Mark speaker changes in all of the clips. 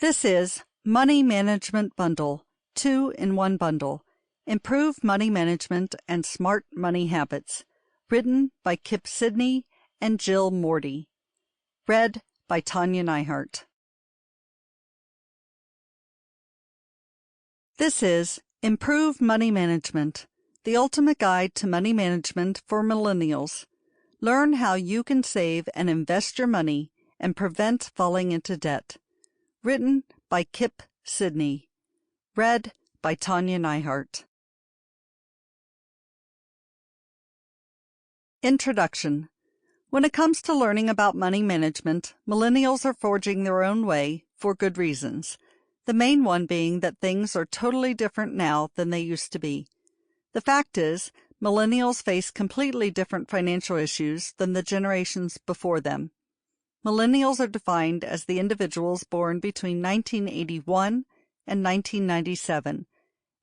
Speaker 1: This is Money Management Bundle, 2-in-1 bundle. Improve Money Management and Smart Money Habits. Written by Kip Sidney and Jill Morty. Read by Tanya Neihardt. This is Improve Money Management, the ultimate guide to money management for millennials. Learn how you can save and invest your money and prevent falling into debt. Written by Kip Sidney. Read by Tanya Neihardt. Introduction. When it comes to learning about money management, millennials are forging their own way for good reasons. The main one being that things are totally different now than they used to be. The fact is, millennials face completely different financial issues than the generations before them. Millennials are defined as the individuals born between 1981 and 1997,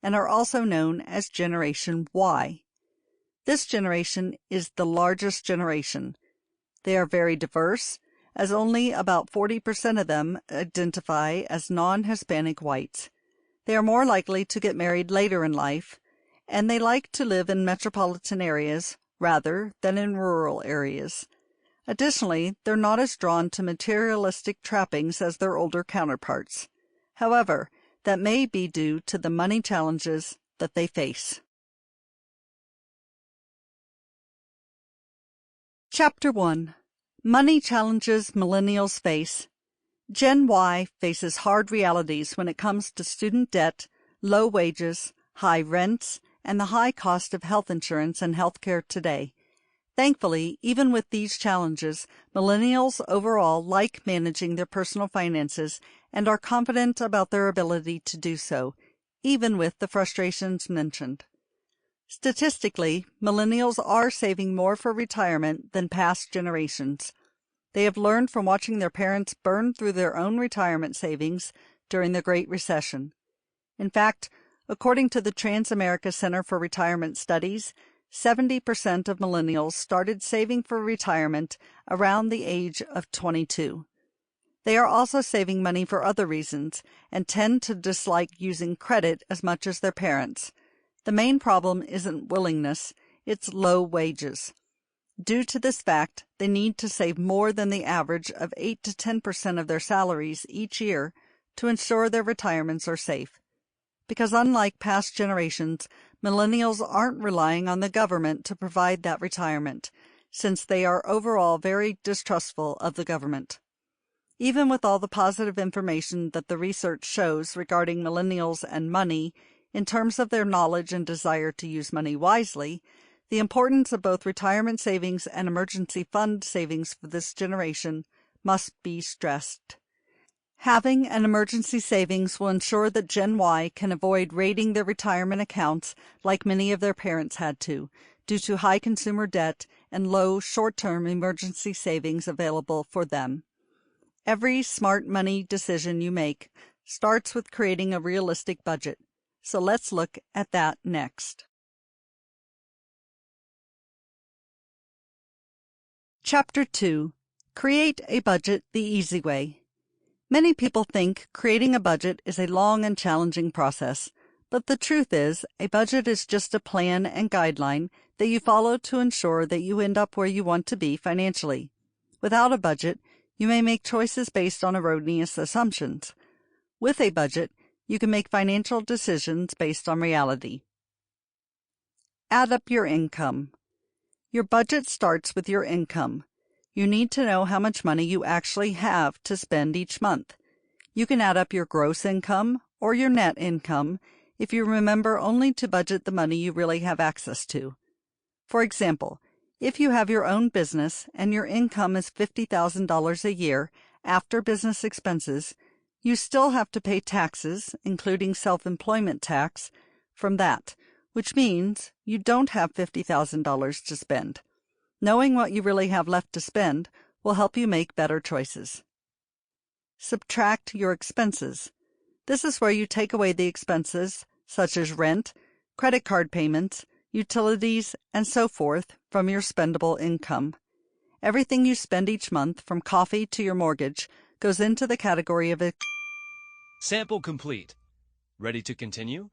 Speaker 1: and are also known as Generation Y. This generation is the largest generation. They are very diverse, as only about 40% of them identify as non-Hispanic whites. They are more likely to get married later in life, and they like to live in metropolitan areas rather than in rural areas. Additionally, they're not as drawn to materialistic trappings as their older counterparts. However, that may be due to the money challenges that they face. Chapter 1. Money Challenges Millennials Face. Gen Y faces hard realities when it comes to student debt, low wages, high rents, and the high cost of health insurance and healthcare today. Thankfully, even with these challenges, millennials overall like managing their personal finances and are confident about their ability to do so, even with the frustrations mentioned. Statistically, millennials are saving more for retirement than past generations. They have learned from watching their parents burn through their own retirement savings during the Great Recession. In fact, according to the Trans-America Center for Retirement Studies, 70% of millennials started saving for retirement around the age of 22. They are also saving money for other reasons and tend to dislike using credit as much as their parents. The main problem isn't willingness, it's low wages. Due to this fact, they need to save more than the average of 8 to 10% of their salaries each year to ensure their retirements are safe. Because unlike past generations, millennials aren't relying on the government to provide that retirement, since they are overall very distrustful of the government. Even with all the positive information that the research shows regarding millennials and money, in terms of their knowledge and desire to use money wisely, the importance of both retirement savings and emergency fund savings for this generation must be stressed. Having an emergency savings will ensure that Gen Y can avoid raiding their retirement accounts like many of their parents had to, due to high consumer debt and low short-term emergency savings available for them. Every smart money decision you make starts with creating a realistic budget, so let's look at that next. Chapter 2. Create a Budget the Easy Way. Many people think creating a budget is a long and challenging process, but the truth is, a budget is just a plan and guideline that you follow to ensure that you end up where you want to be financially. Without a budget, you may make choices based on erroneous assumptions. With a budget, you can make financial decisions based on reality. Add up your income. Your budget starts with your income. You need to know how much money you actually have to spend each month. You can add up your gross income or your net income if you remember only to budget the money you really have access to. For example, if you have your own business and your income is $50,000 a year after business expenses, you still have to pay taxes, including self-employment tax, from that, which means you don't have $50,000 to spend. Knowing what you really have left to spend will help you make better choices. Subtract your expenses. This is where you take away the expenses, such as rent, credit card payments, utilities, and so forth, from your spendable income. Everything you spend each month, from coffee to your mortgage, goes into the category of
Speaker 2: Sample complete. Ready to continue?